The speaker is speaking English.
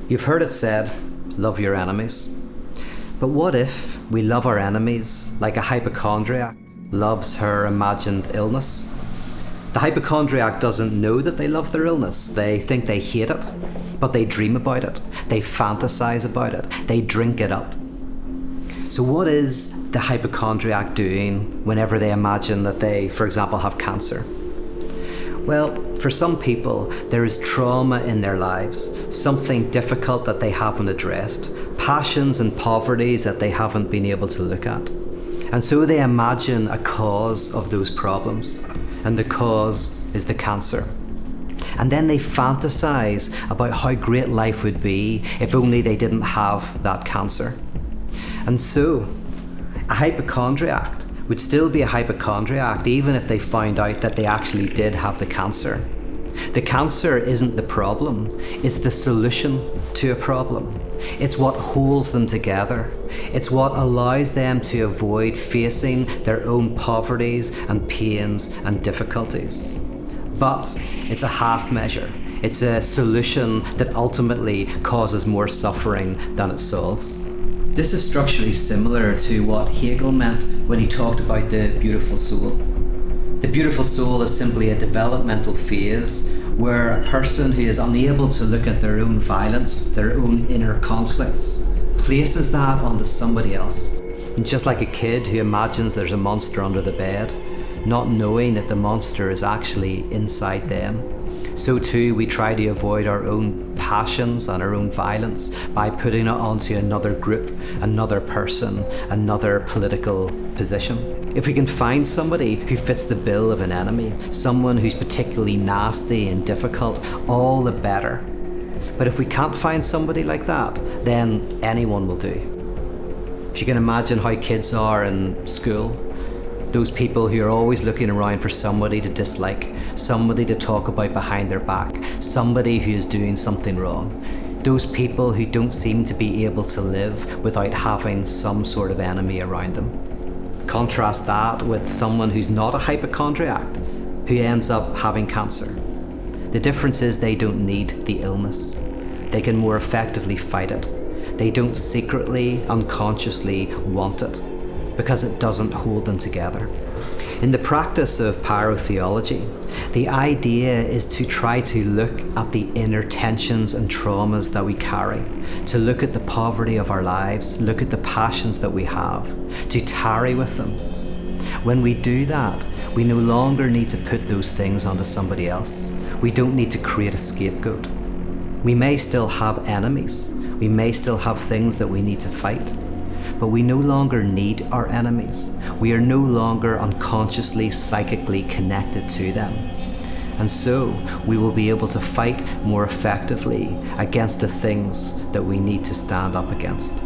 You've heard it said, love your enemies. But what if we love our enemies like a hypochondriac loves her imagined illness? The hypochondriac doesn't know that they love their illness. They think they hate it, but they dream about it. They fantasize about it. They drink it up. So what is the hypochondriac doing whenever they imagine that they, for example, have cancer? Well, for some people, there is trauma in their lives, something difficult that they haven't addressed, passions and poverties that they haven't been able to look at. And so they imagine a cause of those problems, and the cause is the cancer. And then they fantasize about how great life would be if only they didn't have that cancer. And so, a hypochondriac would still be a hypochondriac even if they found out that they actually did have the cancer. The cancer isn't the problem, it's the solution to a problem. It's what holds them together. It's what allows them to avoid facing their own poverties and pains and difficulties. But it's a half measure. It's a solution that ultimately causes more suffering than it solves. This is structurally similar to what Hegel meant when he talked about the beautiful soul. The beautiful soul is simply a developmental phase where a person who is unable to look at their own violence, their own inner conflicts, places that onto somebody else. And just like a kid who imagines there's a monster under the bed, not knowing that the monster is actually inside them, so too we try to avoid our own passions and our own violence by putting it onto another group, another person, another political position. If we can find somebody who fits the bill of an enemy, someone who's particularly nasty and difficult, all the better. But if we can't find somebody like that, then anyone will do. If you can imagine how kids are in school, those people who are always looking around for somebody to dislike, somebody to talk about behind their back, somebody who is doing something wrong. Those people who don't seem to be able to live without having some sort of enemy around them. Contrast that with someone who's not a hypochondriac, who ends up having cancer. The difference is they don't need the illness. They can more effectively fight it. They don't secretly, unconsciously want it, because it doesn't hold them together. In the practice of pyrotheology, the idea is to try to look at the inner tensions and traumas that we carry, to look at the poverty of our lives, look at the passions that we have, to tarry with them. When we do that, we no longer need to put those things onto somebody else. We don't need to create a scapegoat. We may still have enemies. We may still have things that we need to fight. But we no longer need our enemies. We are no longer unconsciously, psychically connected to them. And so we will be able to fight more effectively against the things that we need to stand up against.